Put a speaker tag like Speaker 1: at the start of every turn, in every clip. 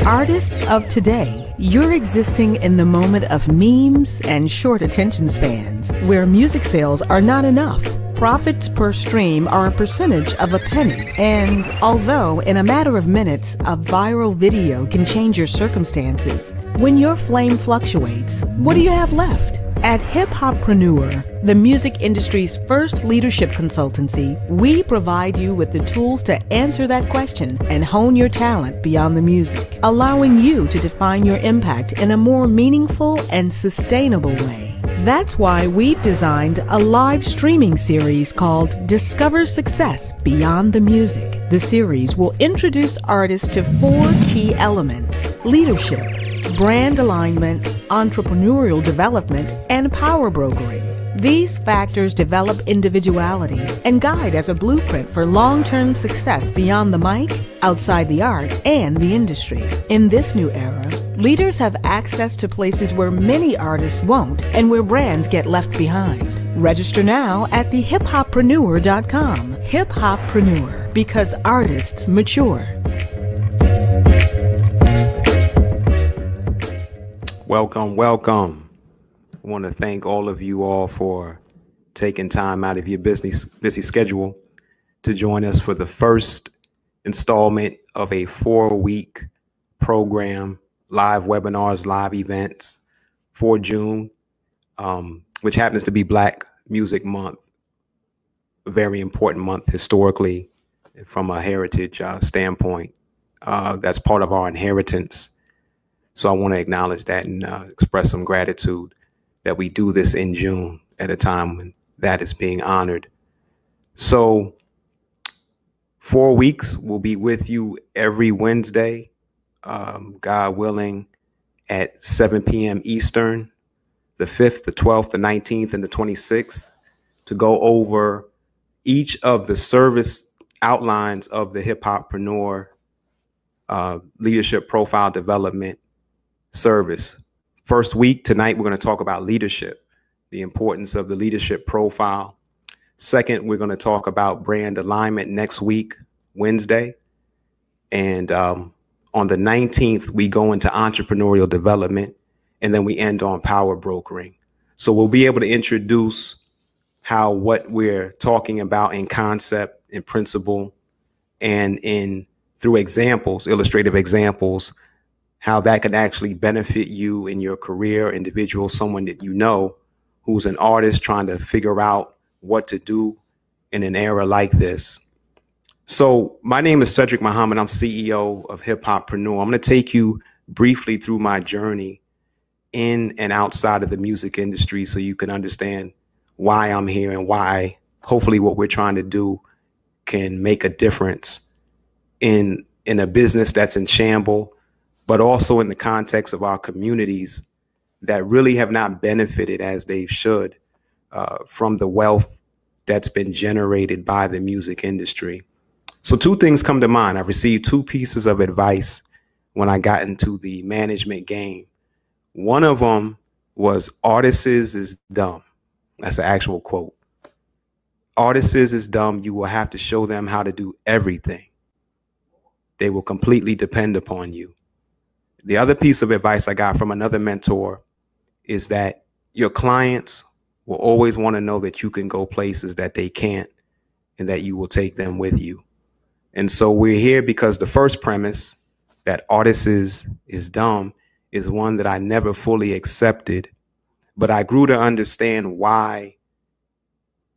Speaker 1: Artists of today, you're existing in the moment of memes and short attention spans, where music sales are not enough. Profits per stream are a percentage of a penny. And although in a matter of minutes, a viral video can change your circumstances, when your flame fluctuates, what do you have left? At Hip-Hoppreneur, the music industry's first leadership consultancy, we provide you with the tools to answer that question and hone your talent beyond the music, allowing you to define your impact in a more meaningful and sustainable way. That's why we've designed a live streaming series called Discover Success Beyond the Music. The series will introduce artists to 4 key elements: leadership, brand alignment, entrepreneurial development, and power brokering. These factors develop individuality and guide as a blueprint for long-term success beyond the mic, outside the art, and the industry. In this new era, leaders have access to places where many artists won't and where brands get left behind. Register now at thehiphoppreneur.com. Hip-Hoppreneur, because artists mature.
Speaker 2: Welcome, welcome. I want to thank all of you all for taking time out of your busy schedule to join us for the first installment of a 4-week program, live webinars, live events for June, which happens to be Black Music Month, a very important month historically from a heritage standpoint. That's part of our inheritance. So I want to acknowledge that and express some gratitude that we do this in June at a time when that is being honored. So 4 weeks, we'll be with you every Wednesday, God willing, at 7 p.m. Eastern, the 5th, the 12th, the 19th, and the 26th, to go over each of the service outlines of the Hip-Hoppreneur leadership profile development service. First week, tonight, we're going to talk about leadership, the importance of the leadership profile. Second, we're going to talk about brand alignment next week, Wednesday. And on the 19th, we go into entrepreneurial development, and then we end on power brokering. So we'll be able to introduce how what we're talking about in concept, in principle, and through examples, illustrative examples, how that could actually benefit you in your career, individual, someone that you know who's an artist trying to figure out what to do in an era like this. So my name is Cedric Muhammad. I'm CEO of Hip-Hoppreneur. I'm going to take you briefly through my journey in and outside of the music industry so you can understand why I'm here and why hopefully what we're trying to do can make a difference in a business that's in shambles, but also in the context of our communities that really have not benefited as they should from the wealth that's been generated by the music industry. So 2 things come to mind. I received 2 pieces of advice when I got into the management game. One of them was, artists is dumb. That's an actual quote. Artists is dumb. You will have to show them how to do everything. They will completely depend upon you. The other piece of advice I got from another mentor is that your clients will always want to know that you can go places that they can't and that you will take them with you. And so we're here because the first premise, that artists is dumb, is one that I never fully accepted, but I grew to understand why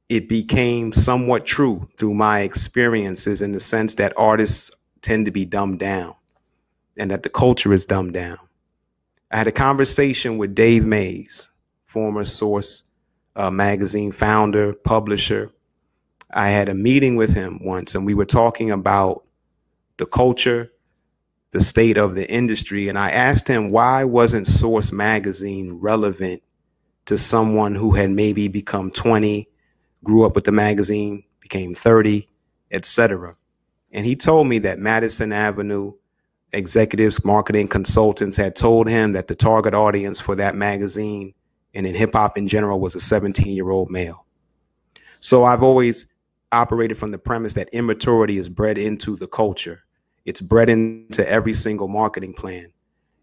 Speaker 2: it became somewhat true through my experiences, in the sense that artists tend to be dumbed down and that the culture is dumbed down. I had a conversation with Dave Mays, former Source magazine founder, publisher. I had a meeting with him once, and we were talking about the culture, the state of the industry. And I asked him, why wasn't Source magazine relevant to someone who had maybe become 20, grew up with the magazine, became 30, etc. And he told me that Madison Avenue executives, marketing consultants had told him that the target audience for that magazine and in hip hop in general was a 17-year-old male. So I've always operated from the premise that immaturity is bred into the culture. It's bred into every single marketing plan.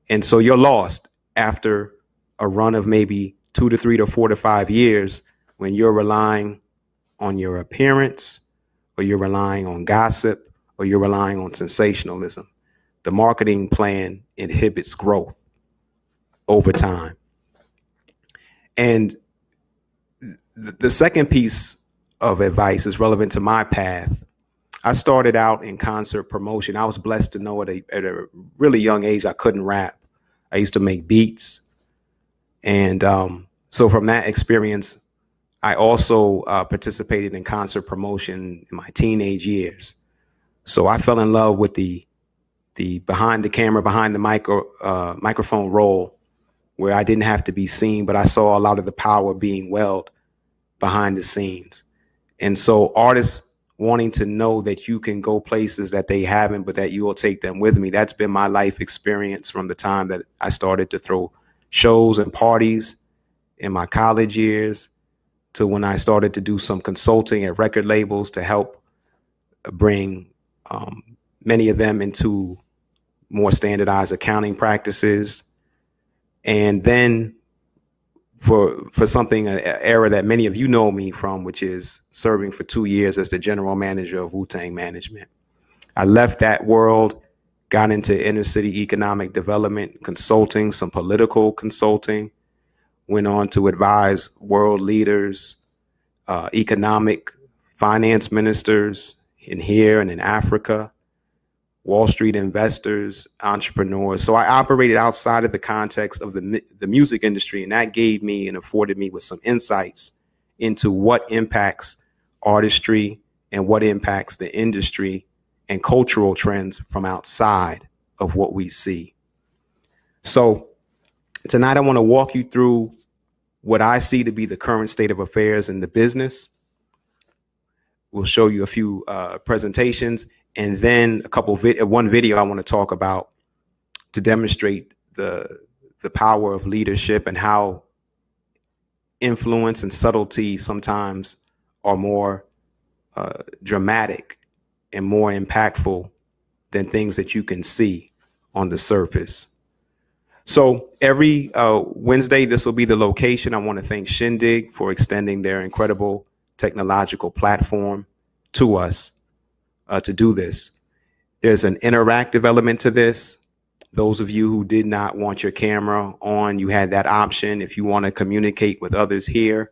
Speaker 2: And so you're lost after a run of maybe 2 to 3 to 4 to 5 years when you're relying on your appearance, or you're relying on gossip, or you're relying on sensationalism. The marketing plan inhibits growth over time. And the second piece of advice is relevant to my path. I started out in concert promotion. I was blessed to know at a really young age I couldn't rap. I used to make beats. And so from that experience, I also participated in concert promotion in my teenage years. So I fell in love with the behind the camera, behind the microphone role, where I didn't have to be seen, but I saw a lot of the power being weld behind the scenes. And so artists wanting to know that you can go places that they haven't, but that you will take them with me. That's been my life experience from the time that I started to throw shows and parties in my college years to when I started to do some consulting at record labels to help bring many of them into more standardized accounting practices. And then for something, an era that many of you know me from, which is serving for 2 years as the general manager of Tang Management. I left that world, got into inner city economic development consulting, some political consulting, went on to advise world leaders, economic finance ministers in here and in Africa, Wall Street investors, entrepreneurs. So I operated outside of the context of the music industry, and that gave me and afforded me with some insights into what impacts artistry and what impacts the industry and cultural trends from outside of what we see. So tonight I want to walk you through what I see to be the current state of affairs in the business. We'll show you a few presentations, and then one video I want to talk about to demonstrate the power of leadership and how influence and subtlety sometimes are more dramatic and more impactful than things that you can see on the surface. So every Wednesday, this will be the location. I want to thank Shindig for extending their incredible technological platform to us to do this. There's an interactive element to this. Those of you who did not want your camera on, you had that option. If you want to communicate with others here,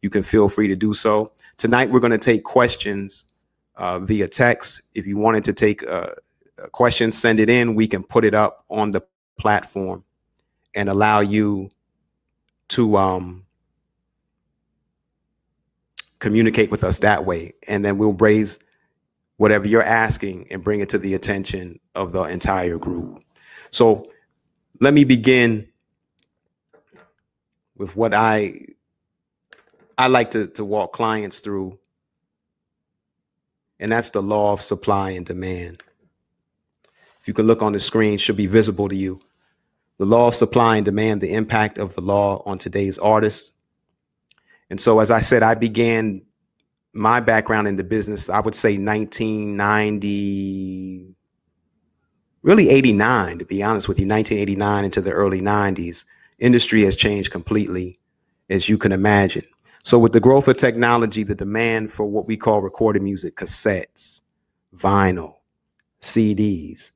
Speaker 2: you can feel free to do so. Tonight, we're going to take questions via text. If you wanted to take a question, send it in. We can put it up on the platform and allow you to communicate with us that way. And then we'll raise whatever you're asking and bring it to the attention of the entire group. So let me begin with what I like to walk clients through, and that's the law of supply and demand. If you can look on the screen, it should be visible to you. The law of supply and demand, the impact of the law on today's artists. And so, as I said, I began my background in the business, I would say 1990, really 89, to be honest with you, 1989 into the early 90s. Industry has changed completely, as you can imagine. So with the growth of technology, the demand for what we call recorded music, cassettes, vinyl, CDs,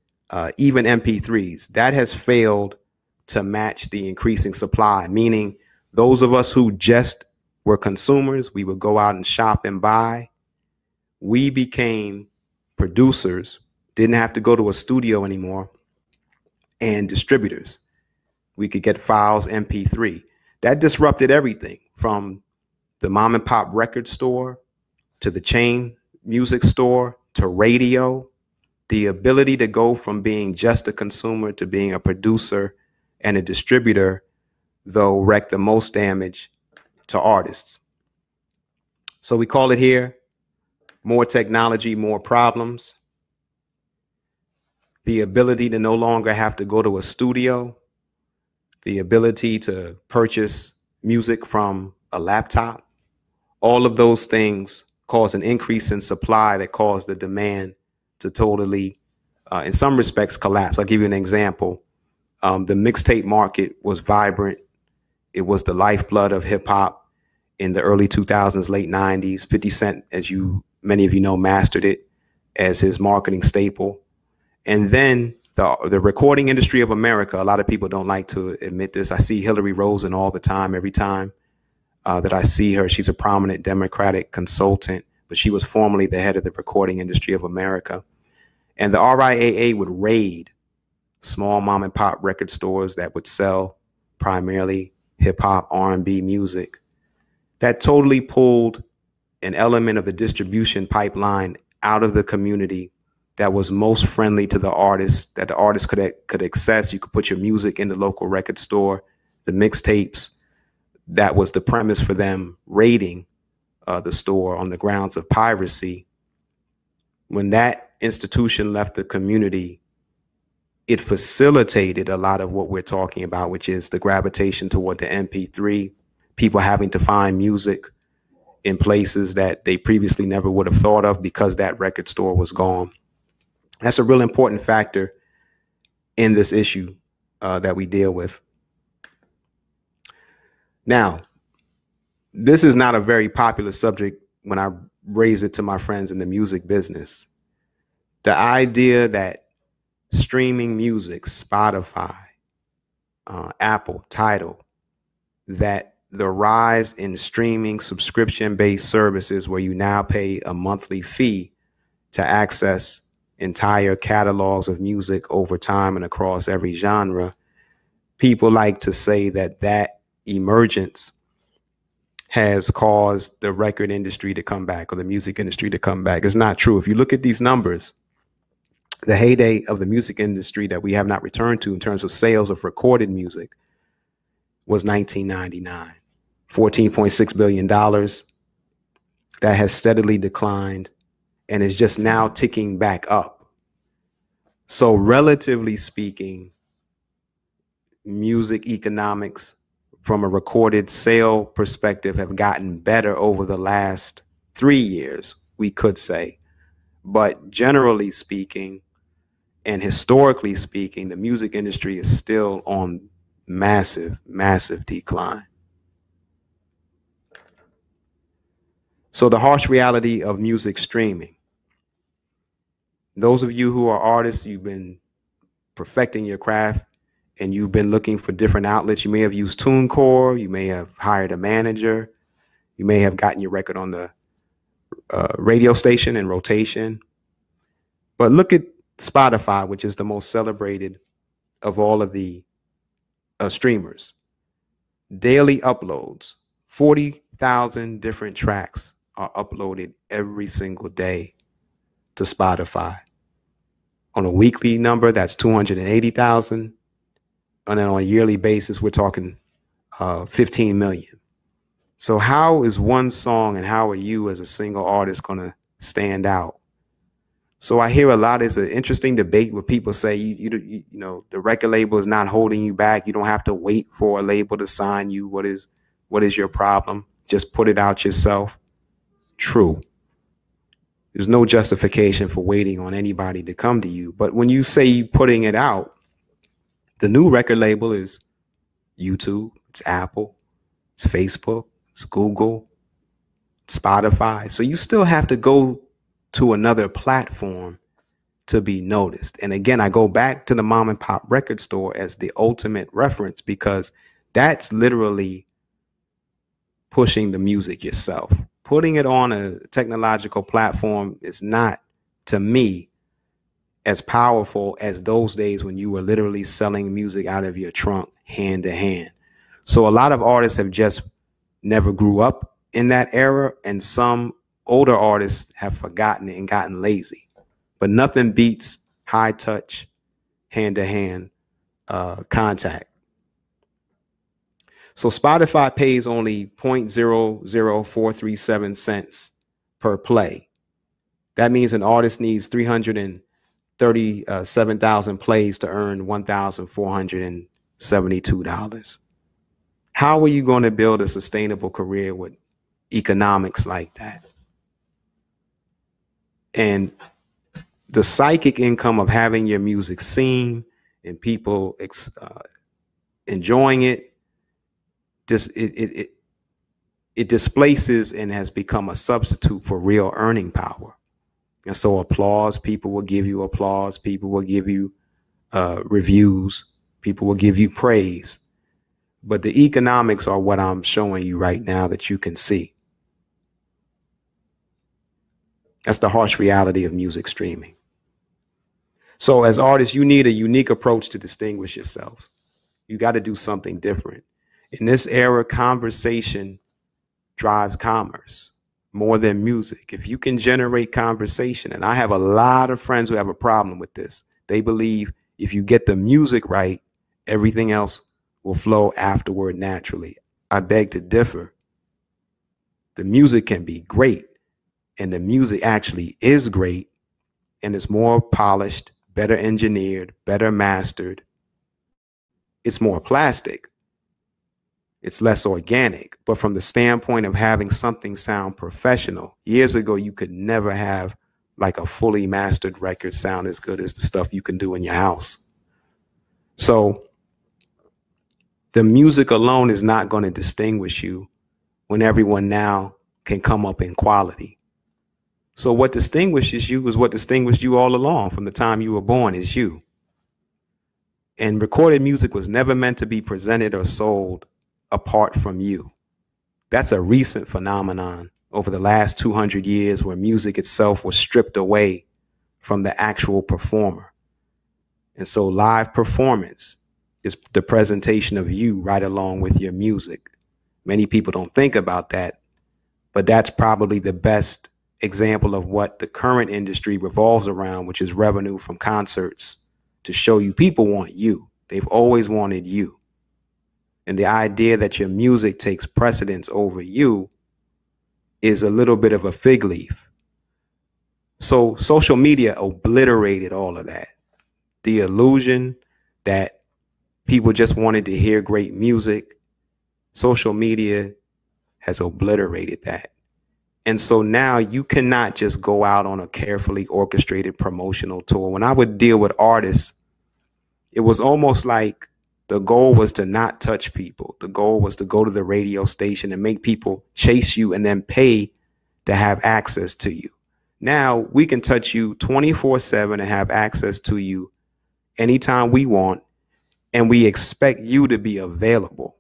Speaker 2: even MP3s, that has failed to match the increasing supply, meaning those of us who just were consumers, we would go out and shop and buy. We became producers, didn't have to go to a studio anymore, and distributors. We could get files MP3. That disrupted everything from the mom and pop record store to the chain music store to radio. The ability to go from being just a consumer to being a producer and a distributor, though, wreaked the most damage to artists. So we call it here, more technology, more problems. The ability to no longer have to go to a studio, the ability to purchase music from a laptop, all of those things cause an increase in supply that caused the demand to totally in some respects collapsed. I'll give you an example. The mixtape market was vibrant. It was the lifeblood of hip hop in the early 2000s, late 90s. 50 Cent, as many of you know, mastered it as his marketing staple. And then the recording industry of America, a lot of people don't like to admit this. I see Hillary Rosen all the time. Every time that I see her, she's a prominent Democratic consultant, but she was formerly the head of the recording industry of America. And the RIAA would raid small mom and pop record stores that would sell primarily hip hop, R&B music. That totally pulled an element of the distribution pipeline out of the community that was most friendly to the artist, that the artist could access. You could put your music in the local record store, the mixtapes. That was the premise for them raiding the store on the grounds of piracy. When that institution left the community, it facilitated a lot of what we're talking about, which is the gravitation toward the MP3, people having to find music in places that they previously never would have thought of because that record store was gone. That's a real important factor in this issue that we deal with. Now, this is not a very popular subject when I raise it to my friends in the music business. The idea that streaming music, Spotify, Apple, Tidal, that the rise in streaming subscription-based services where you now pay a monthly fee to access entire catalogs of music over time and across every genre, people like to say that that emergence has caused the record industry to come back or the music industry to come back. It's not true. If you look at these numbers, the heyday of the music industry that we have not returned to in terms of sales of recorded music was 1999, $14.6 billion. That has steadily declined and is just now ticking back up. So relatively speaking, music economics from a recorded sale perspective have gotten better over the last 3 years, we could say. But generally speaking, and historically speaking, the music industry is still on massive, massive decline. So the harsh reality of music streaming. Those of you who are artists, you've been perfecting your craft and you've been looking for different outlets. You may have used TuneCore. You may have hired a manager. You may have gotten your record on the radio station in rotation. But look at Spotify, which is the most celebrated of all of the streamers. Daily uploads, 40,000 different tracks are uploaded every single day to Spotify. On a weekly number, that's 280,000. And then on a yearly basis, we're talking 15 million. So how is one song and how are you as a single artist going to stand out? So I hear a lot. It's an interesting debate where people say, you know, the record label is not holding you back. You don't have to wait for a label to sign you. What is your problem? Just put it out yourself. True. There's no justification for waiting on anybody to come to you. But when you say putting it out, the new record label is YouTube, it's Apple, it's Facebook, it's Google, it's Spotify. So you still have to go to another platform to be noticed. And again, I go back to the mom and pop record store as the ultimate reference because that's literally pushing the music yourself. Putting it on a technological platform is not, to me, as powerful as those days when you were literally selling music out of your trunk hand to hand. So a lot of artists have just never grew up in that era, and some older artists have forgotten it and gotten lazy. But nothing beats high touch, hand to hand contact. So Spotify pays only 0.00437 cents per play. That means an artist needs 337,000 plays to earn $1,472. How are you going to build a sustainable career with economics like that? And the psychic income of having your music seen and people enjoying it, just it displaces and has become a substitute for real earning power. And so applause, people will give you applause, people will give you reviews, people will give you praise. But the economics are what I'm showing you right now that you can see. That's the harsh reality of music streaming. So as artists, you need a unique approach to distinguish yourselves. You got to do something different. In this era, conversation drives commerce more than music. If you can generate conversation, and I have a lot of friends who have a problem with this. They believe if you get the music right, everything else will flow afterward naturally. I beg to differ. The music can be great, and the music actually is great, and it's more polished, better engineered, better mastered. It's more plastic. It's less organic. But from the standpoint of having something sound professional, years ago, you could never have like a fully mastered record sound as good as the stuff you can do in your house. So the music alone is not going to distinguish you when everyone now can come up in quality. So what distinguishes you is what distinguished you all along from the time you were born, is you. And recorded music was never meant to be presented or sold apart from you. That's a recent phenomenon over the last 200 years where music itself was stripped away from the actual performer. And so live performance is the presentation of you right along with your music. Many people don't think about that, but that's probably the best example of what the current industry revolves around, which is revenue from concerts, to show you people want you. They've always wanted you. And the idea that your music takes precedence over you is a little bit of a fig leaf. So social media obliterated all of that. The illusion that people just wanted to hear great music, social media has obliterated that. And so now you cannot just go out on a carefully orchestrated promotional tour. When I would deal with artists, it was almost like the goal was to not touch people. The goal was to go to the radio station and make people chase you and then pay to have access to you. Now we can touch you 24/7 and have access to you anytime we want, and we expect you to be available.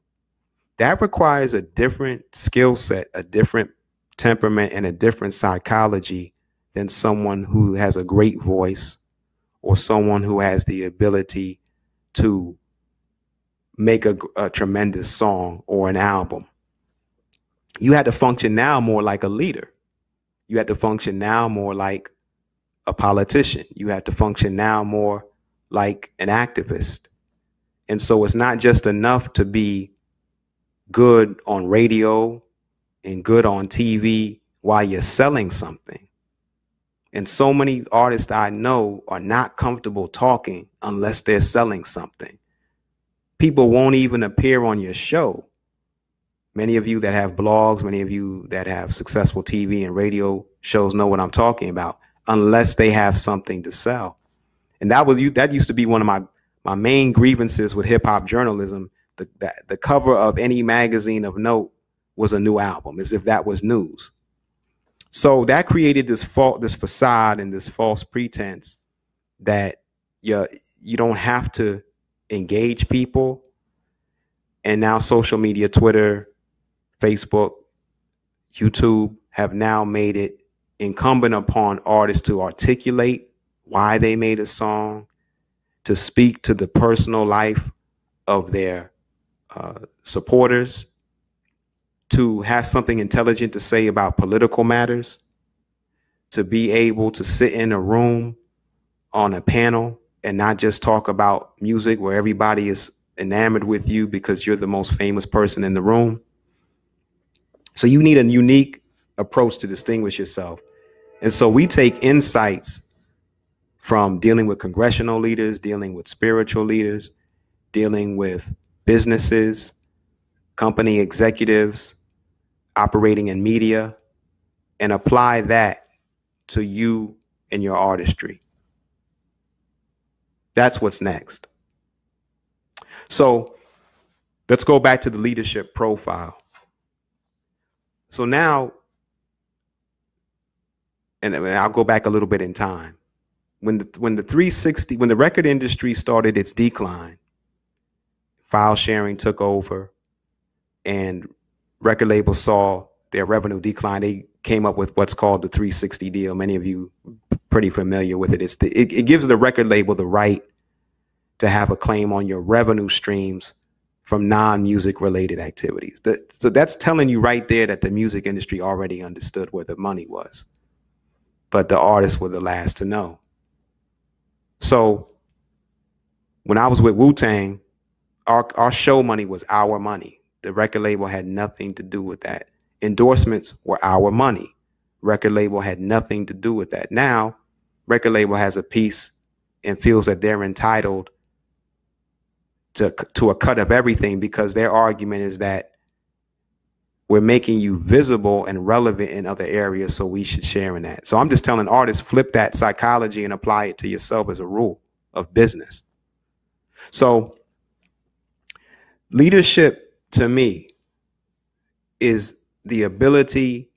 Speaker 2: That requires a different skill set, a different temperament, and a different psychology than someone who has a great voice or someone who has the ability to make a tremendous song or an album. You had to function now more like a leader. You had to function now more like a politician. You had to function now more like an activist. And so it's not just enough to be good on radio and good on TV while you're selling something. And so many artists I know are not comfortable talking unless they're selling something. People won't even appear on your show. Many of you that have blogs, many of you that have successful TV and radio shows know what I'm talking about, unless they have something to sell. And that used to be one of my main grievances with hip hop journalism. The cover of any magazine of note was a new album, as if that was news. So that created this facade and this false pretense that you don't have to engage people. And now social media, Twitter, Facebook, YouTube have now made it incumbent upon artists to articulate why they made a song, to speak to the personal life of their supporters, to have something intelligent to say about political matters, to be able to sit in a room on a panel and not just talk about music where everybody is enamored with you because you're the most famous person in the room. So you need a unique approach to distinguish yourself. And so we take insights from dealing with congressional leaders, dealing with spiritual leaders, dealing with businesses, company executives, operating in media, and apply that to you and your artistry. That's what's next. So let's go back to the leadership profile. So now, and I'll go back a little bit in time. When the record industry started its decline, file sharing took over, and record labels saw their revenue decline. They came up with what's called the 360 deal. Many of you pretty familiar with it. It gives the record label the right to have a claim on your revenue streams from non-music related activities. So that's telling you right there that the music industry already understood where the money was, but the artists were the last to know. So when I was with Wu-Tang, our show money was our money. The record label had nothing to do with that. Endorsements were our money. Record label had nothing to do with that. Now, record label has a piece and feels that they're entitled to a cut of everything because their argument is that we're making you visible and relevant in other areas, so we should share in that. So I'm just telling artists, flip that psychology and apply it to yourself as a rule of business. So leadership to me is the ability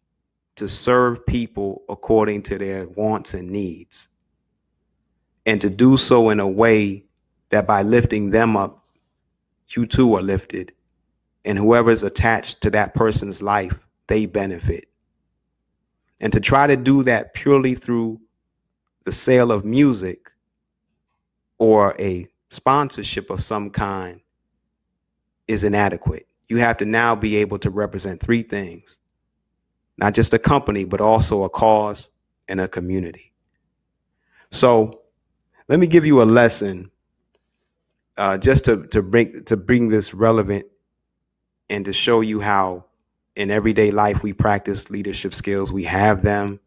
Speaker 2: to serve people according to their wants and needs, and to do so in a way that by lifting them up, you too are lifted, and whoever's attached to that person's life, they benefit. And to try to do that purely through the sale of music or a sponsorship of some kind is inadequate. You have to now be able to represent three things: not just a company, but also a cause and a community. So let me give you a lesson just to bring this relevant and to show you how in everyday life we practice leadership skills. We have them.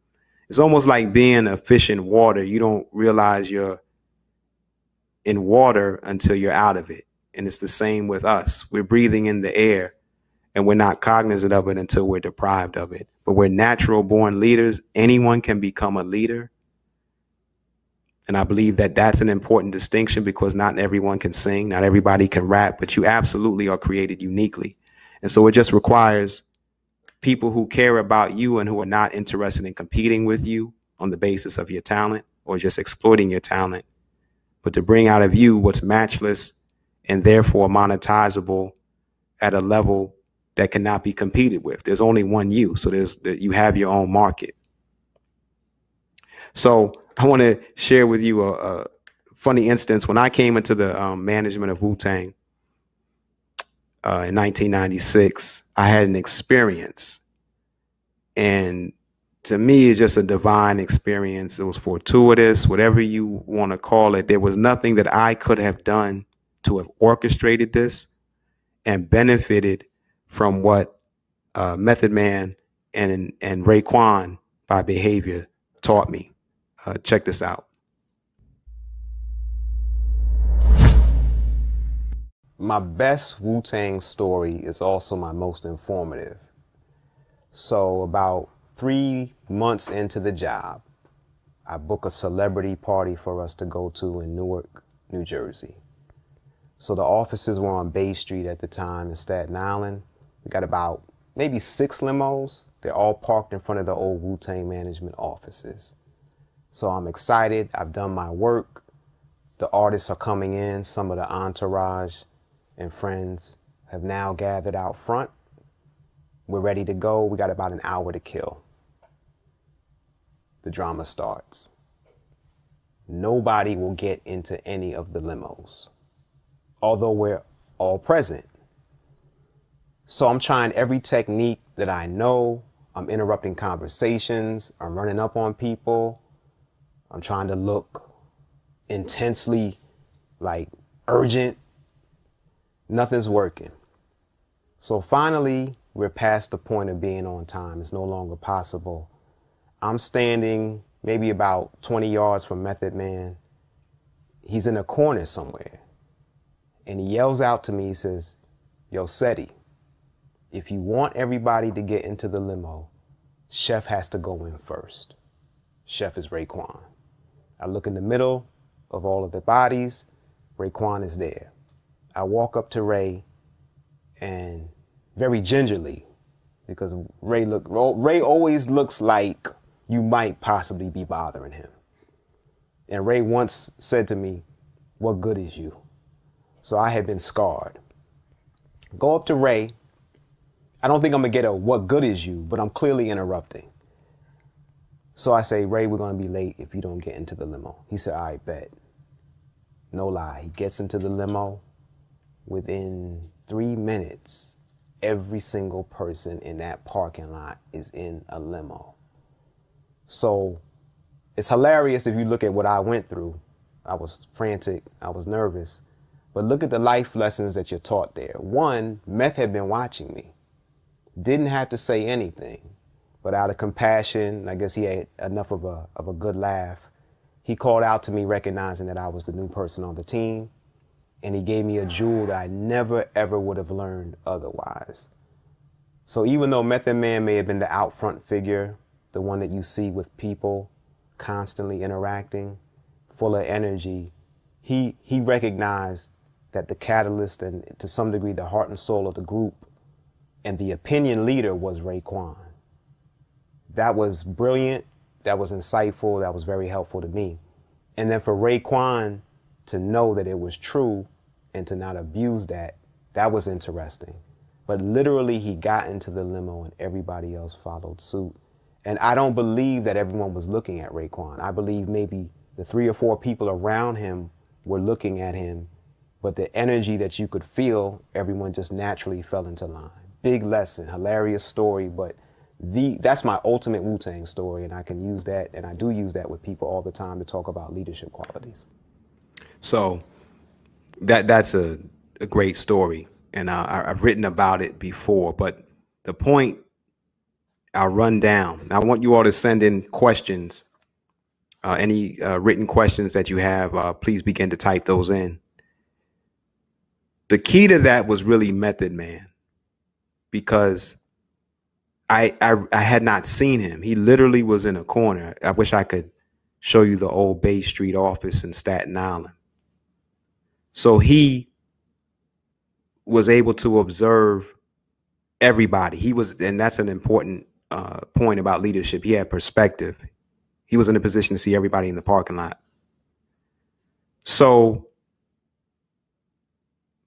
Speaker 2: It's almost like being a fish in water. You don't realize you're in water until you're out of it. And it's the same with us. We're breathing in the air and we're not cognizant of it until we're deprived of it. But we're natural born leaders. Anyone can become a leader. And I believe that that's an important distinction, because not everyone can sing, not everybody can rap, but you absolutely are created uniquely. And so it just requires people who care about you and who are not interested in competing with you on the basis of your talent or just exploiting your talent, but to bring out of you what's matchless and therefore monetizable at a level that cannot be competed with. There's only one you, so you have your own market. So I want to share with you a funny instance. When I came into the management of Wu-Tang in 1996, I had an experience, and to me, it's just a divine experience. It was fortuitous, whatever you want to call it. There was nothing that I could have done to have orchestrated this and benefited from what Method Man and Raekwon by behavior taught me. Check this out. My best Wu-Tang story is also my most informative. So about 3 months into the job, I book a celebrity party for us to go to in Newark, New Jersey. So the offices were on Bay Street at the time in Staten Island. We got about maybe 6 limos. They're all parked in front of the old Wu-Tang management offices. So I'm excited. I've done my work. The artists are coming in. Some of the entourage and friends have now gathered out front. We're ready to go. We got about an hour to kill. The drama starts. Nobody will get into any of the limos, although we're all present. So I'm trying every technique that I know. I'm interrupting conversations. I'm running up on people. I'm trying to look intensely like urgent. Nothing's working. So finally, we're past the point of being on time. It's no longer possible. I'm standing maybe about 20 yards from Method Man. He's in a corner somewhere. And he yells out to me, he says, "Yo, Ceddy, if you want everybody to get into the limo, Chef has to go in first." Chef is Raekwon. I look in the middle. of all of the bodies, Raekwon is there. I walk up to Ray and very gingerly, because Ray always looks like you might possibly be bothering him. And Ray once said to me, "What good is you?" So I had been scarred. Go up to Ray. I don't think I'm gonna get a "what good is you," but I'm clearly interrupting. So I say, "Ray, we're gonna be late if you don't get into the limo." He said, "All right, bet." No lie, he gets into the limo. Within 3 minutes, every single person in that parking lot is in a limo. So it's hilarious if you look at what I went through. I was frantic, I was nervous, but look at the life lessons that you're taught there. One, Meth had been watching me. Didn't have to say anything, but out of compassion, I guess he had enough of a good laugh. He called out to me, recognizing that I was the new person on the team, and he gave me a jewel that I never ever would have learned otherwise. So even though Method Man may have been the out front figure, the one that you see with people constantly interacting, full of energy, he recognized that the catalyst and to some degree the heart and soul of the group and the opinion leader was Raekwon. That was brilliant, that was insightful, that was very helpful to me. And then for Raekwon to know that it was true and to not abuse that, that was interesting. But literally he got into the limo and everybody else followed suit. And I don't believe that everyone was looking at Raekwon. I believe maybe the 3 or 4 people around him were looking at him, but the energy that you could feel, everyone just naturally fell into line. Big lesson, hilarious story, but that's my ultimate Wu-Tang story, and I can use that, and I do use that with people all the time to talk about leadership qualities. So that's a great story, and I've written about it before, but the point I'll run down. I want you all to send in questions, any written questions that you have, please begin to type those in. The key to that was really Method Man, because I had not seen him. He literally was in a corner. I wish I could show you the old Bay Street office in Staten Island. So he was able to observe everybody. And that's an important point about leadership. He had perspective. He was in a position to see everybody in the parking lot. So,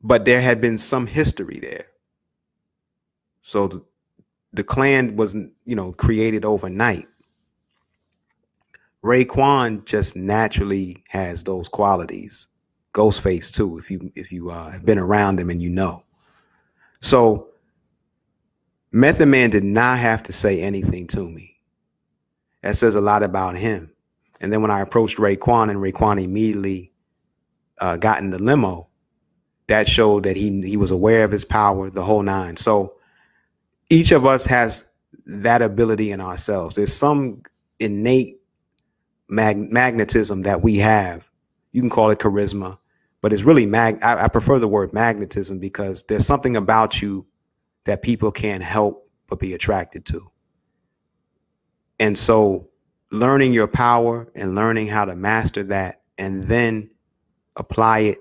Speaker 2: but there had been some history there. So the clan wasn't, created overnight. Raekwon just naturally has those qualities. Ghostface too, if you have been around him and you know. So Method Man did not have to say anything to me. That says a lot about him. And then when I approached Raekwon and Raekwon immediately got in the limo, that showed that he was aware of his power, the whole nine. So each of us has that ability in ourselves. There's some innate magnetism that we have. You can call it charisma, but it's really I prefer the word magnetism, because there's something about you that people can't help but be attracted to. And so learning your power and learning how to master that and then apply it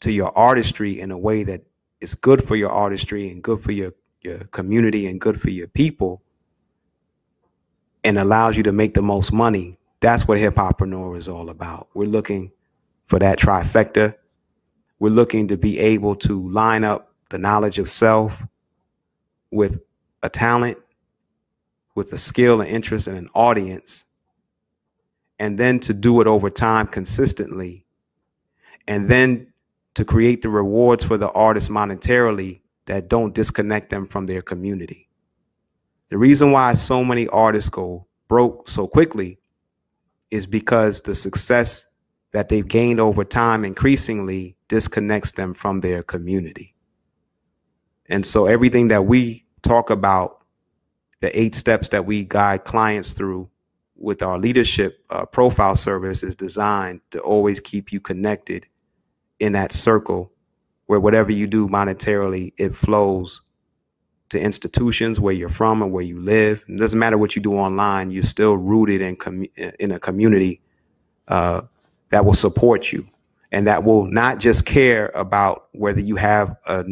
Speaker 2: to your artistry in a way that is good for your artistry and good for your community and good for your people and allows you to make the most money. That's what Hip-Hoppreneur is all about. We're looking for that trifecta. We're looking to be able to line up the knowledge of self with a talent, with a skill and interest and an audience, and then to do it over time consistently, and then to create the rewards for the artist monetarily that don't disconnect them from their community. The reason why so many artists go broke so quickly is because the success that they've gained over time increasingly disconnects them from their community. And so everything that we talk about, the 8 steps that we guide clients through with our leadership profile service, is designed to always keep you connected in that circle where whatever you do monetarily, it flows to institutions where you're from and where you live. It doesn't matter what you do online, you're still rooted in a community that will support you and that will not just care about whether you have a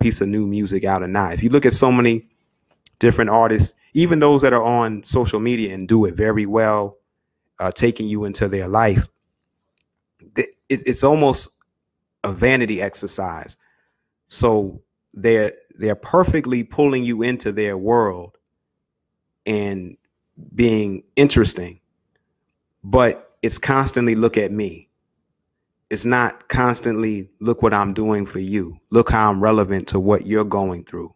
Speaker 2: piece of new music out or not. If you look at so many different artists, even those that are on social media and do it very well, taking you into their life, it's almost a vanity exercise. So they're perfectly pulling you into their world and being interesting, but it's constantly look at me. It's not constantly look what I'm doing for you. Look how I'm relevant to what you're going through.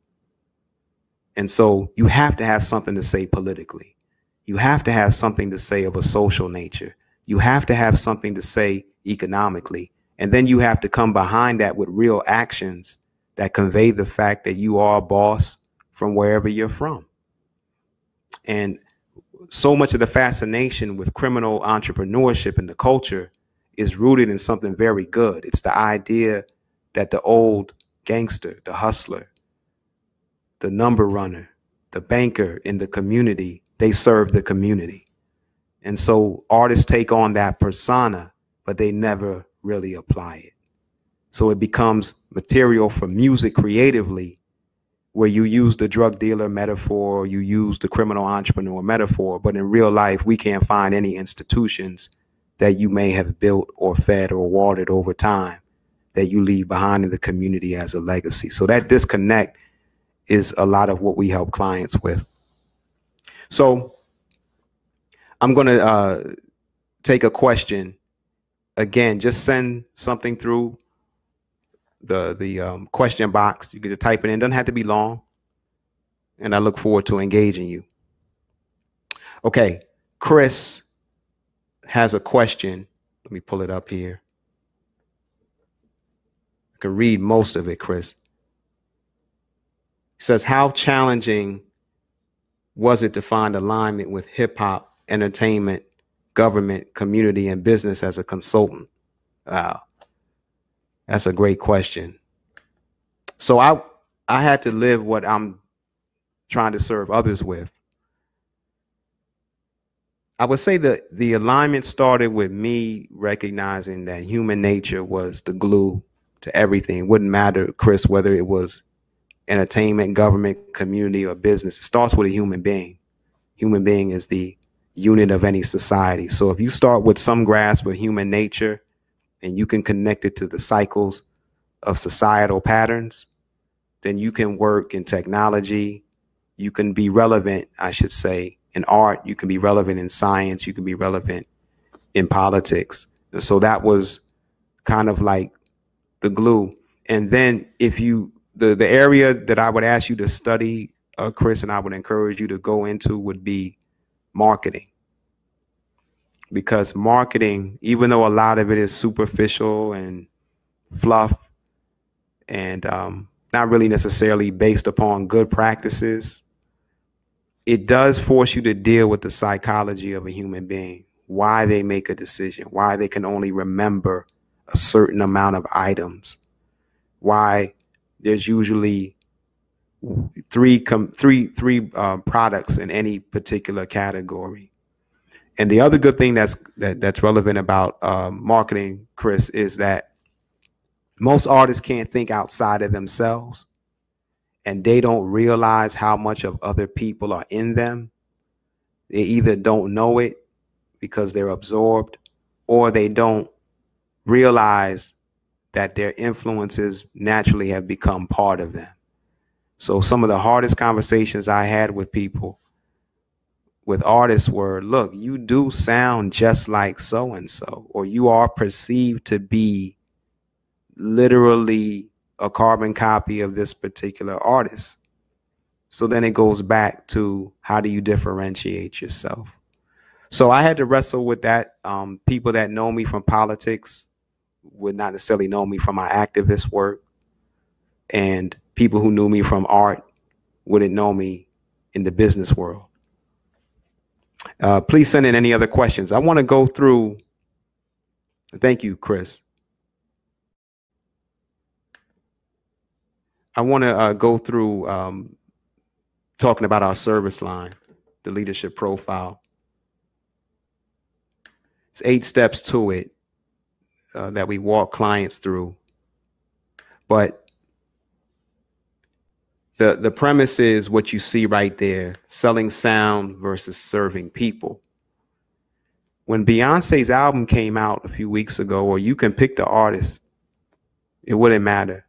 Speaker 2: And so you have to have something to say politically. You have to have something to say of a social nature. You have to have something to say economically. And then you have to come behind that with real actions that convey the fact that you are a boss from wherever you're from. And so much of the fascination with criminal entrepreneurship and the culture is rooted in something very good. It's the idea that the old gangster, the hustler, the number runner, the banker in the community, they serve the community. And so artists take on that persona, but they never really apply it. So it becomes material for music creatively, where you use the drug dealer metaphor, you use the criminal entrepreneur metaphor, but in real life, we can't find any institutions that you may have built or fed or watered over time that you leave behind in the community as a legacy. So that disconnect is a lot of what we help clients with. So I'm going to take a question. Again, just send something through the question box. You can just type it in. It doesn't have to be long. And I look forward to engaging you. Okay, Chris has a question. Let me pull it up here. I can read most of it, Chris. He says, how challenging was it to find alignment with hip hop, entertainment, government, community, and business as a consultant? Wow, that's a great question. So I had to live what I'm trying to serve others with. I would say that the alignment started with me recognizing that human nature was the glue to everything. It wouldn't matter, Chris, whether it was entertainment, government, community, or business. It starts with a human being. Human being is the unit of any society. So if you start with some grasp of human nature and you can connect it to the cycles of societal patterns, then you can work in technology. You can be relevant, I should say, in art. You can be relevant in science. You can be relevant in politics. And so that was kind of like the glue. And then if you, the area that I would ask you to study, Chris, and I would encourage you to go into would be marketing. Because marketing, even though a lot of it is superficial and fluff and not really necessarily based upon good practices, it does force you to deal with the psychology of a human being, why they make a decision, why they can only remember a certain amount of items, why there's usually three products in any particular category. And the other good thing that's relevant about marketing, Chris, is that most artists can't think outside of themselves, and they don't realize how much of other people are in them. They either don't know it because they're absorbed, or they don't realize that their influences naturally have become part of them. So some of the hardest conversations I had with people, with artists, were, look, you do sound just like so-and-so, or you are perceived to be literally a carbon copy of this particular artist. So then it goes back to, how do you differentiate yourself? So I had to wrestle with that. People that know me from politics would not necessarily know me from my activist work. And people who knew me from art wouldn't know me in the business world. Please send in any other questions. I want to go through. Thank you, Chris. I want to go through talking about our service line, the leadership profile. It's 8 steps to it. that we walk clients through. But the premise is what you see right there: selling sound versus serving people. When Beyonce's album came out a few weeks ago, or you can pick the artist, it wouldn't matter.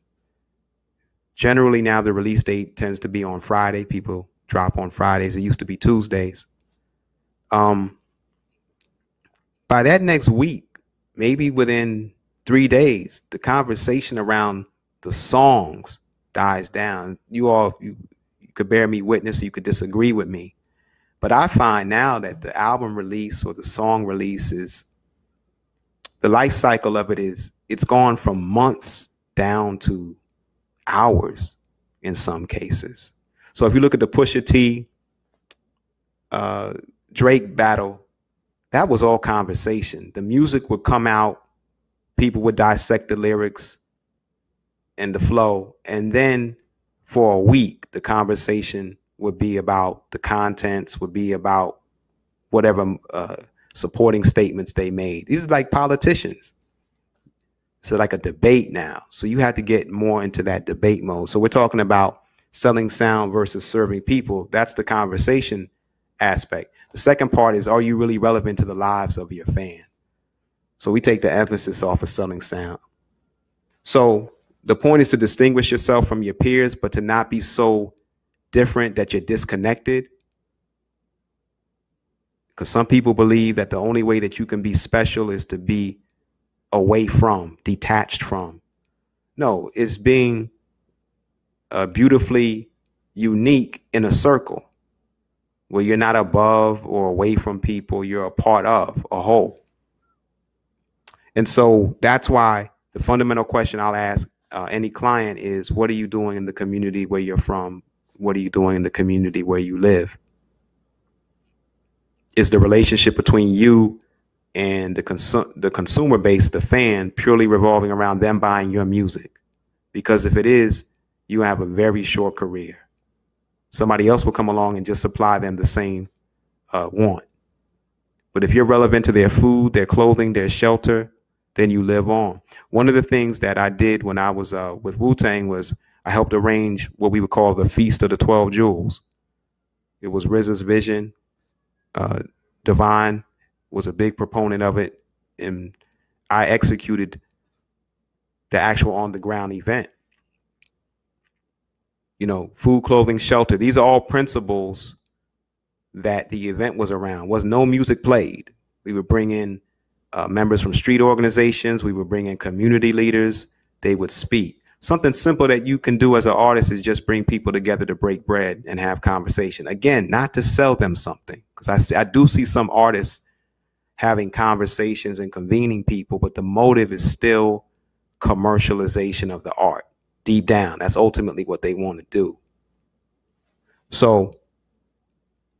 Speaker 2: Generally now the release date tends to be on Friday. People drop on Fridays. It used to be Tuesdays. By that next week, maybe within 3 days, the conversation around the songs dies down. You could bear me witness, you could disagree with me. But I find now that the album release or the song release is, the life cycle of it is, it's gone from months down to hours in some cases. So if you look at the Pusha T, Drake battle, that was all conversation. The music would come out, people would dissect the lyrics and the flow, and then for a week, the conversation would be about the contents, would be about whatever supporting statements they made. These are like politicians. So like a debate now. So you have to get more into that debate mode. So we're talking about selling sound versus serving people. That's the conversation aspect. The second part is, are you really relevant to the lives of your fan? So we take the emphasis off of selling sound. So the point is to distinguish yourself from your peers, but to not be so different that you're disconnected. Because some people believe that the only way that you can be special is to be away from, detached from. No, it's being beautifully unique in a circle where you're not above or away from people, you're a part of a whole. And so that's why the fundamental question I'll ask any client is, what are you doing in the community where you're from? What are you doing in the community where you live? Is the relationship between you and the consumer base, the fan, purely revolving around them buying your music? Because if it is, you have a very short career. Somebody else will come along and just supply them the same want. But if you're relevant to their food, their clothing, their shelter, then you live on. One of the things that I did when I was with Wu-Tang was I helped arrange what we would call the Feast of the 12 Jewels. It was RZA's vision. Divine was a big proponent of it, and I executed the actual on the ground event. You know, food, clothing, shelter. These are all principles that the event was around. Was no music played. We would bring in members from street organizations. We would bring in community leaders. They would speak. Something simple that you can do as an artist is just bring people together to break bread and have conversation. Again, not to sell them something, because I do see some artists having conversations and convening people, but the motive is still commercialization of the art. Deep down, that's ultimately what they want to do. So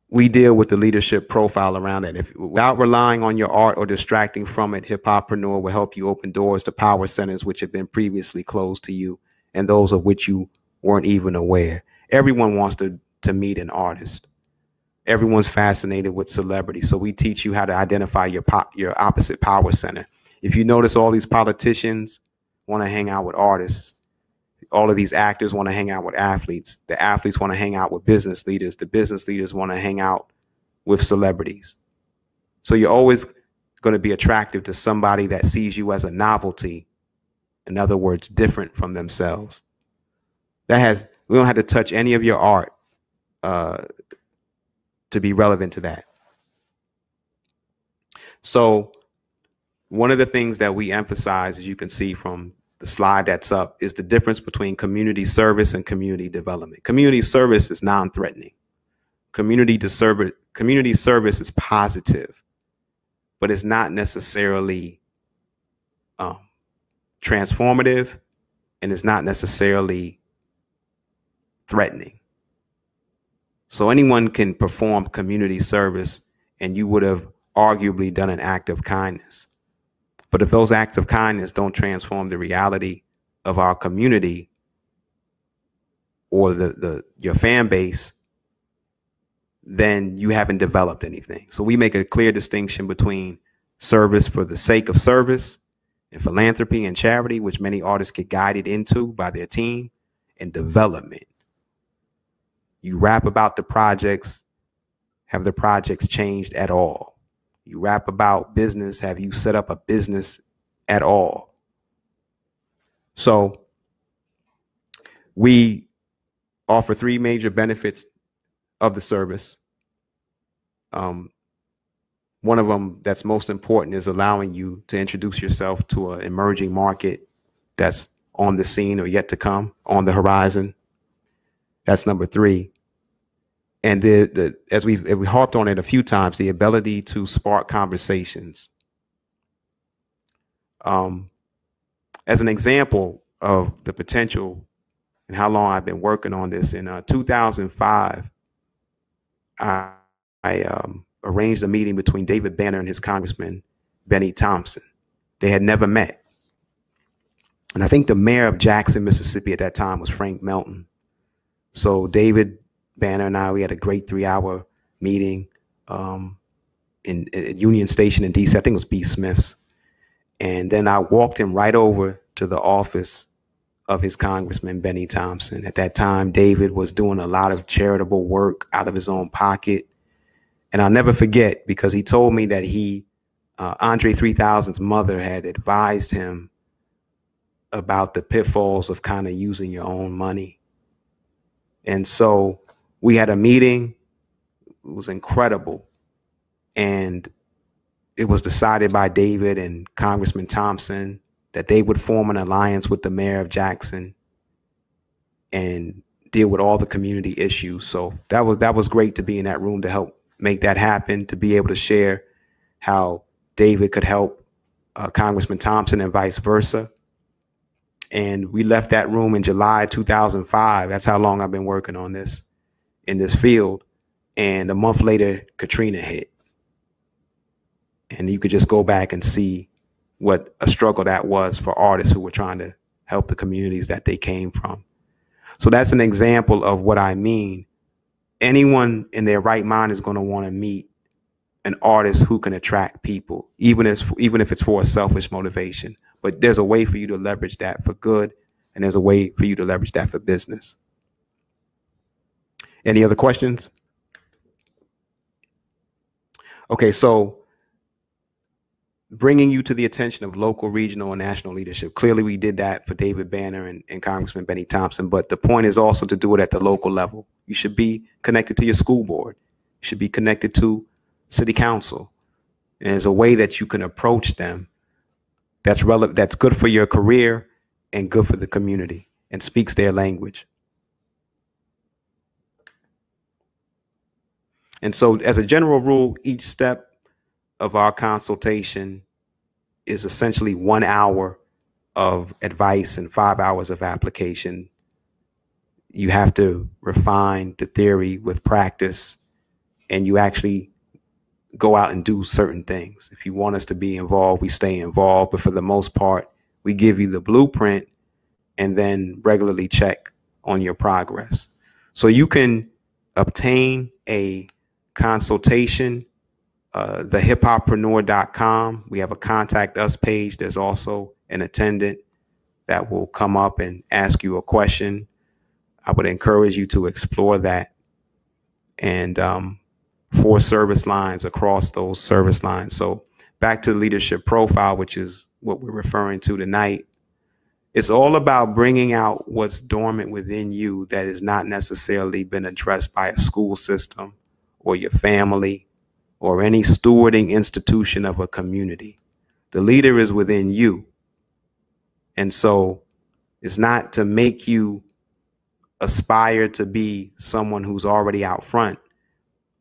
Speaker 2: we deal with the leadership profile around that. If without relying on your art or distracting from it, Hip-Hoppreneur will help you open doors to power centers which have been previously closed to you and those of which you weren't even aware. Everyone wants to meet an artist. Everyone's fascinated with celebrity. So we teach you how to identify your opposite power center. If you notice, all these politicians want to hang out with artists. All of these actors want to hang out with athletes. The athletes want to hang out with business leaders. The business leaders want to hang out with celebrities. So you're always going to be attractive to somebody that sees you as a novelty. In other words, different from themselves. We don't have to touch any of your art to be relevant to that. So one of the things that we emphasize, as you can see from the slide that's up, is the difference between community service and community development. Community service is non-threatening. Community service is positive, but it's not necessarily transformative, and it's not necessarily threatening. So anyone can perform community service, and you would have arguably done an act of kindness. But if those acts of kindness don't transform the reality of our community or your fan base, then you haven't developed anything. So we make a clear distinction between service for the sake of service and philanthropy and charity, which many artists get guided into by their team, and development. You rap about the projects. Have the projects changed at all? You rap about business. Have you set up a business at all? So we offer 3 major benefits of the service. One of them that's most important is allowing you to introduce yourself to an emerging market that's on the scene or yet to come, on the horizon. That's number 3. And as we harped on it a few times, the ability to spark conversations. As an example of the potential and how long I've been working on this, in 2005, I arranged a meeting between David Banner and his congressman, Benny Thompson. They had never met. And I think the mayor of Jackson, Mississippi at that time was Frank Melton. So David Banner and we had a great 3-hour meeting at Union Station in DC. I think it was B. Smith's. And then I walked him right over to the office of his congressman, Benny Thompson. At that time, David was doing a lot of charitable work out of his own pocket. And I'll never forget, because he told me that Andre 3000's mother had advised him about the pitfalls of kind of using your own money. And so we had a meeting. It was incredible. And it was decided by David and Congressman Thompson that they would form an alliance with the mayor of Jackson and deal with all the community issues. So that was great to be in that room to help make that happen, to be able to share how David could help Congressman Thompson and vice versa. And we left that room in July 2005. That's how long I've been working on this in this field. And a month later, Katrina hit. And you could just go back and see what a struggle that was for artists who were trying to help the communities that they came from. So that's an example of what I mean. Anyone in their right mind is going to want to meet an artist who can attract people, even if it's for a selfish motivation. But there's a way for you to leverage that for good, and there's a way for you to leverage that for business. Any other questions? Okay, so bringing you to the attention of local, regional, and national leadership. Clearly, we did that for David Banner and Congressman Benny Thompson, but the point is also to do it at the local level. You should be connected to your school board. You should be connected to city council. And there's a way that you can approach them that's relevant, that's good for your career and good for the community and speaks their language. And so as a general rule, each step of our consultation is essentially 1 hour of advice and 5 hours of application. You have to refine the theory with practice, and you actually go out and do certain things. If you want us to be involved, we stay involved. But for the most part, we give you the blueprint and then regularly check on your progress. So you can obtain a consultation, the Hip-Hoppreneur.com. We have a contact us page. There's also an attendant that will come up and ask you a question. I would encourage you to explore that. And 4 service lines across those service lines. So back to the leadership profile, which is what we're referring to tonight. It's all about bringing out what's dormant within you that has not necessarily been addressed by a school system or your family or any stewarding institution of a community. The leader is within you. And so it's not to make you aspire to be someone who's already out front.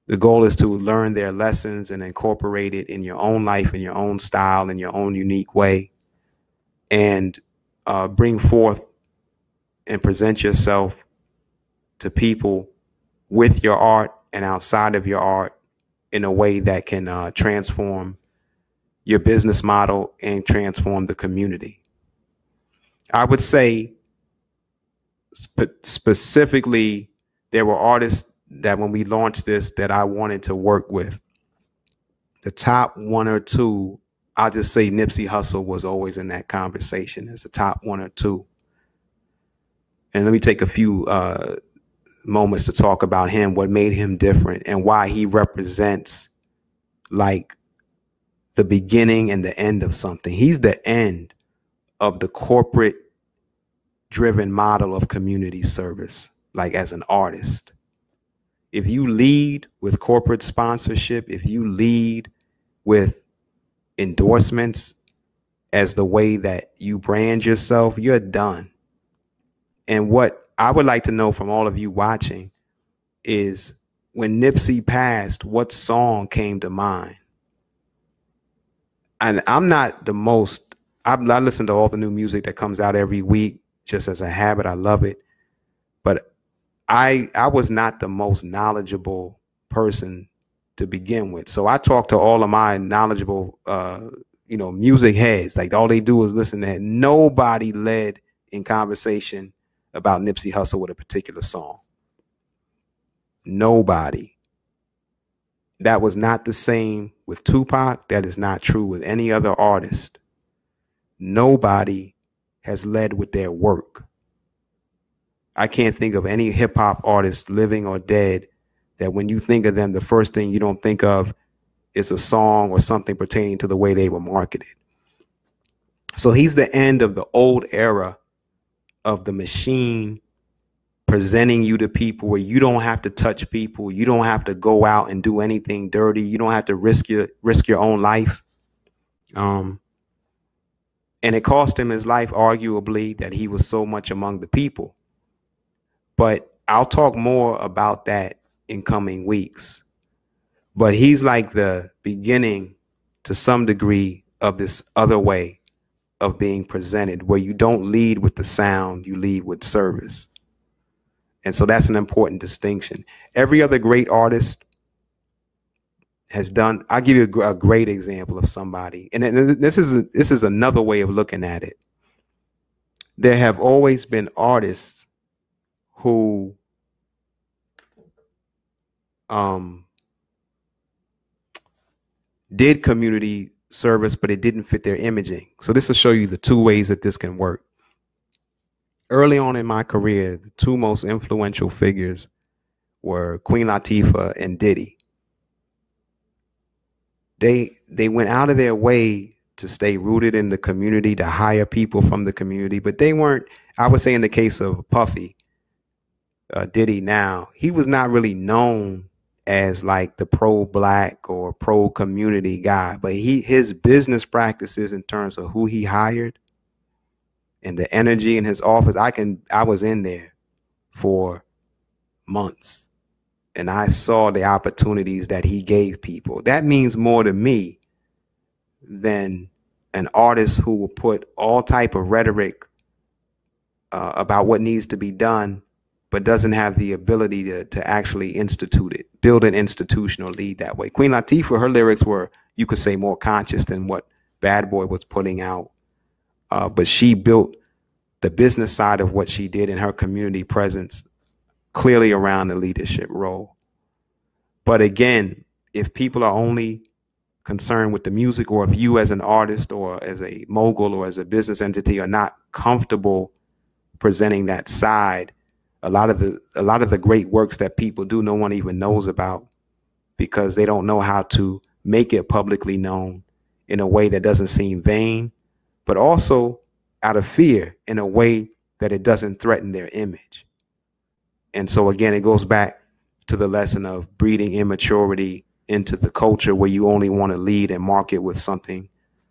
Speaker 2: The goal is to learn their lessons and incorporate it in your own life, in your own style, in your own unique way, and bring forth and present yourself to people with your art and outside of your art in a way that can transform your business model and transform the community. I would say specifically, there were artists that when we launched this that I wanted to work with. The top 1 or 2 I'll just say Nipsey Hussle was always in that conversation as a top one or two. And let me take a few moments to talk about him, what made him different, and why he represents like the beginning and the end of something. He's the end of the corporate driven model of community service, like as an artist. If you lead with corporate sponsorship, if you lead with endorsements as the way that you brand yourself, you're done. And what I would like to know from all of you watching is, when Nipsey passed, what song came to mind? And I'm not the most, I listen to all the new music that comes out every week just as a habit. I love it. But I was not the most knowledgeable person to begin with. So I talked to all of my knowledgeable, music heads. Like, all they do is listen to it. Nobody led in conversation about Nipsey Hussle with a particular song. Nobody. That was not the same with Tupac. That is not true with any other artist. Nobody has led with their work. I can't think of any hip hop artist, living or dead, that when you think of them, the first thing you don't think of is a song or something pertaining to the way they were marketed. So he's the end of the old era of the machine presenting you to people, where you don't have to touch people. You don't have to go out and do anything dirty. You don't have to risk your own life. And it cost him his life, arguably, that he was so much among the people. But I'll talk more about that in coming weeks. But he's like the beginning, to some degree, of this other way of being presented, where you don't lead with the sound, you lead with service. And so that's an important distinction. Every other great artist has done. I'll give you a great example of somebody. And this is another way of looking at it. There have always been artists who did community service, but it didn't fit their imaging. So this will show you the two ways that this can work. Early on in my career, the two most influential figures were Queen Latifah and Diddy. They went out of their way to stay rooted in the community, to hire people from the community, but they weren't, I would say in the case of Puffy, Diddy now, he was not really known as like the pro-black or pro-community guy, but his business practices in terms of who he hired and the energy in his office, I was in there for months and I saw the opportunities that he gave people. That means more to me than an artist who will put all type of rhetoric about what needs to be done, but doesn't have the ability to actually institute it, build an institutional lead that way. Queen Latifah, her lyrics were, you could say, more conscious than what Bad Boy was putting out. But she built the business side of what she did in her community presence clearly around the leadership role. But again, if people are only concerned with the music, or if you as an artist or as a mogul or as a business entity are not comfortable presenting that side, a lot of the great works that people do, no one even knows about, because they don't know how to make it publicly known in a way that doesn't seem vain, but also out of fear, in a way that it doesn't threaten their image. And so again, it goes back to the lesson of breeding immaturity into the culture, where you only want to lead and market with something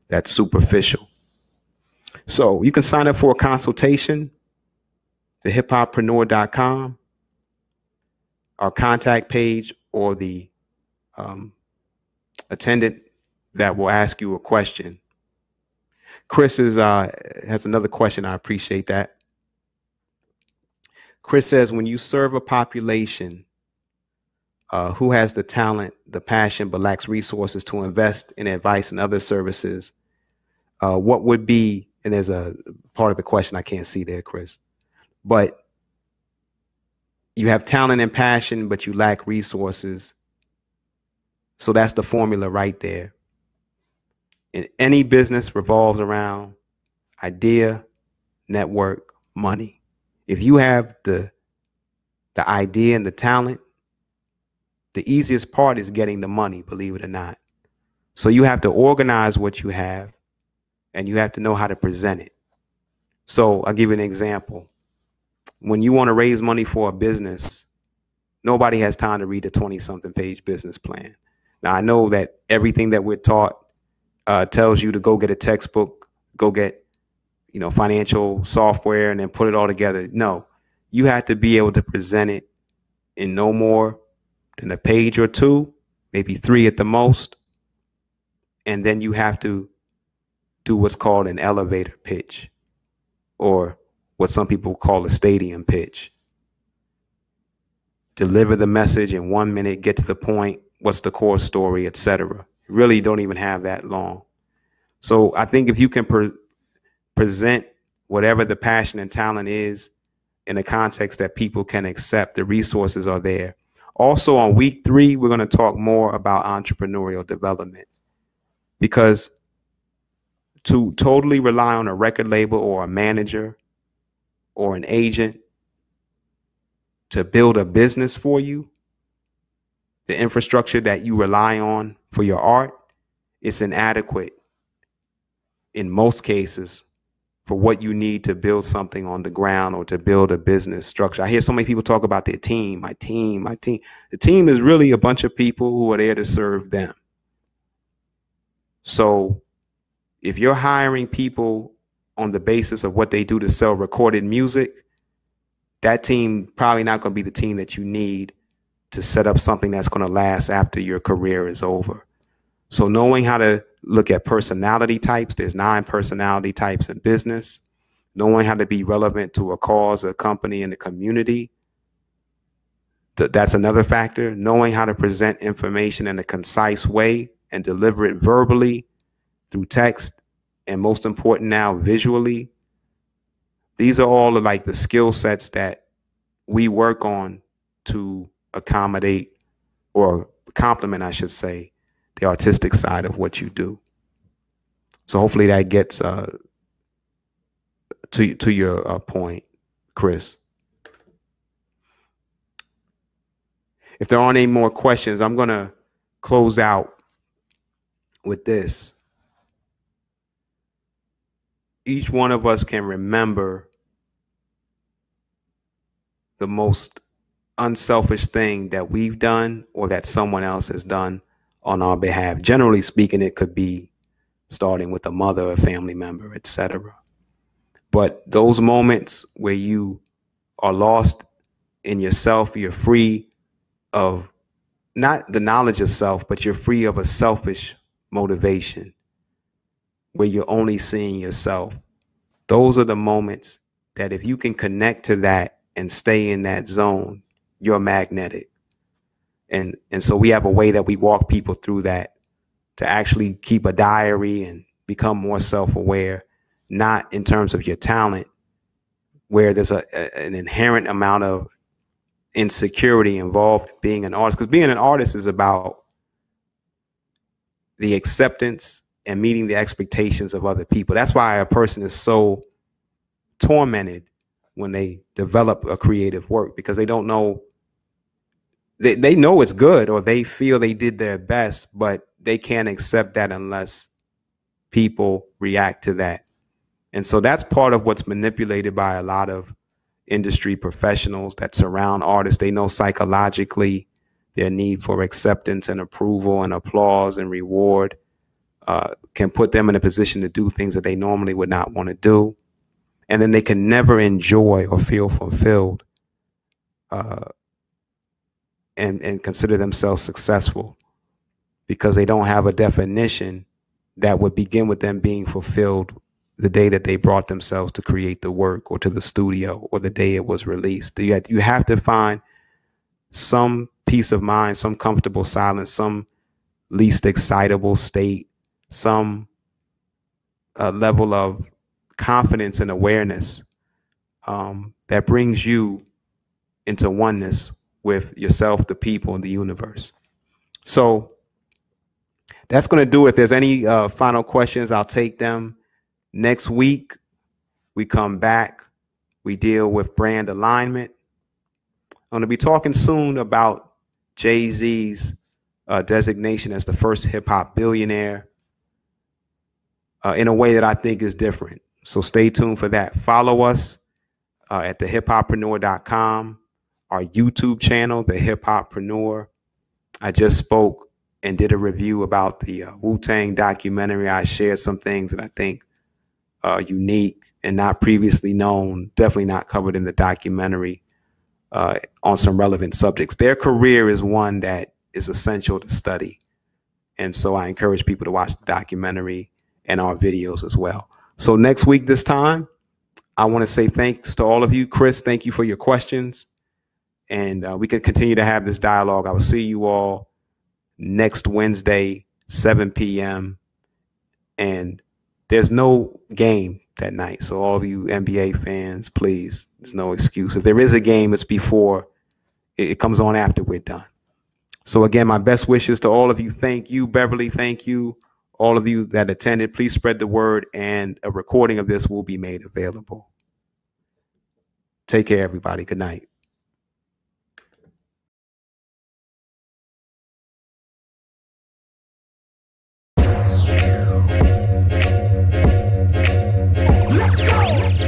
Speaker 2: that's superficial. So you can sign up for a consultation, the hiphoppreneur.com, our contact page, or the attendant that will ask you a question. Chris has another question. I appreciate that. Chris says, when you serve a population who has the talent, the passion, but lacks resources to invest in advice and other services, what would be, and there's a part of the question I can't see there, Chris, but you have talent and passion, but you lack resources. So that's the formula right there. in any business revolves around idea, network, money. If you have the idea and the talent, the easiest part is getting the money, believe it or not. So you have to organize what you have, and you have to know how to present it. So I'll give you an example. When you want to raise money for a business, nobody has time to read a 20-something page business plan. Now, I know that everything that we're taught tells you to go get a textbook, go get, financial software, and then put it all together. No, you have to be able to present it in no more than a page or two, maybe 3 at the most. And then you have to do what's called an elevator pitch, or what some people call a stadium pitch. Deliver the message in 1 minute, get to the point, what's the core story, etc. Really don't even have that long. So I think if you can present whatever the passion and talent is in a context that people can accept, the resources are there. Also, on week 3, we're going to talk more about entrepreneurial development, because to totally rely on a record label or a manager or an agent to build a business for you, the infrastructure that you rely on for your art, it's inadequate in most cases for what you need to build something on the ground or to build a business structure. I hear so many people talk about their team, my team. The team is really a bunch of people who are there to serve them. So if you're hiring people on the basis of what they do to sell recorded music, that team probably not going to be the team that you need to set up something that's going to last after your career is over. So knowing how to look at personality types, there's 9 personality types in business. Knowing how to be relevant to a cause, a company, and a community, that's another factor. Knowing how to present information in a concise way and deliver it verbally, through text, and most important now, visually. These are all like the skill sets that we work on to accommodate, or complement, I should say, the artistic side of what you do. So hopefully that gets to your point, Chris. If there aren't any more questions, I'm going to close out with this. Each one of us can remember the most unselfish thing that we've done or that someone else has done on our behalf. Generally speaking, it could be starting with a mother, a family member, etc. But those moments where you are lost in yourself, you're free of not the knowledge of self, but you're free of a selfish motivation where you're only seeing yourself. Those are the moments that if you can connect to that and stay in that zone, you're magnetic. And so we have a way that we walk people through that, to actually keep a diary and become more self-aware, not in terms of your talent, where there's an inherent amount of insecurity involved in being an artist. Because being an artist is about the acceptance and meeting the expectations of other people. That's why a person is so tormented when they develop a creative work, because they don't know, they know it's good, or they feel they did their best, but they can't accept that unless people react to that. And so that's part of what's manipulated by a lot of industry professionals that surround artists. They know psychologically their need for acceptance and approval and applause and reward can put them in a position to do things that they normally would not want to do. And then they can never enjoy or feel fulfilled and consider themselves successful, because they don't have a definition that would begin with them being fulfilled the day that they brought themselves to create the work, or to the studio, or the day it was released. You have to find some peace of mind, some comfortable silence, some least excitable state, some level of confidence and awareness that brings you into oneness with yourself, the people, and the universe. So that's going to do it. If there's any final questions, I'll take them. Next week, we come back. We deal with brand alignment. I'm going to be talking soon about Jay-Z's designation as the first hip hop billionaire in a way that I think is different. So stay tuned for that. Follow us at the Hip-Hoppreneur.com, our YouTube channel, the Hip-Hoppreneur. I just spoke and did a review about the Wu-Tang documentary. I shared some things that I think are unique and not previously known, definitely not covered in the documentary, on some relevant subjects. Their career is one that is essential to study. And so I encourage people to watch the documentary and our videos as well. So next week, this time, I want to say thanks to all of you. Chris, thank you for your questions. And we can continue to have this dialogue. I will see you all next Wednesday, 7 p.m. And there's no game that night. So all of you NBA fans, please, there's no excuse. If there is a game, it's before it comes on after we're done. So again, my best wishes to all of you. Thank you, Beverly. Thank you. All of you that attended, please spread the word, and a recording of this will be made available. Take care, everybody. Good night.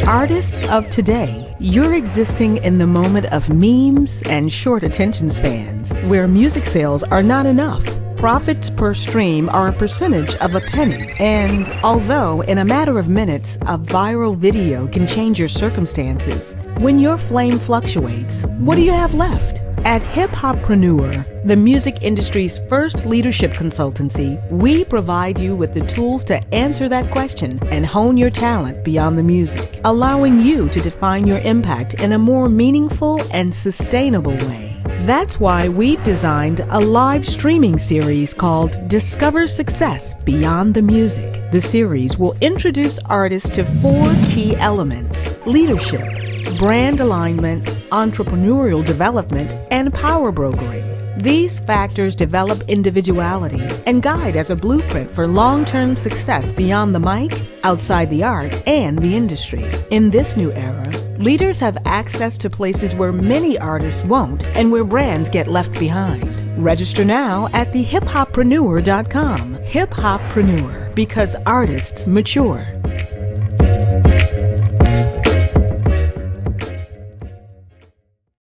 Speaker 1: Artists of today, you're existing in the moment of memes and short attention spans, where music sales are not enough. Profits per stream are a percentage of a penny. And although in a matter of minutes, a viral video can change your circumstances, when your flame fluctuates, what do you have left? At Hip-Hoppreneur, the music industry's first leadership consultancy, we provide you with the tools to answer that question and hone your talent beyond the music, allowing you to define your impact in a more meaningful and sustainable way. That's why we've designed a live streaming series called Discover Success Beyond the Music. The series will introduce artists to 4 key elements: leadership, brand alignment, entrepreneurial development, and power brokering. These factors develop individuality and guide as a blueprint for long-term success beyond the mic, outside the art, and the industry. In this new era, leaders have access to places where many artists won't and where brands get left behind. Register now at the Hip-Hoppreneur.com. Hip-Hoppreneur, because artists mature.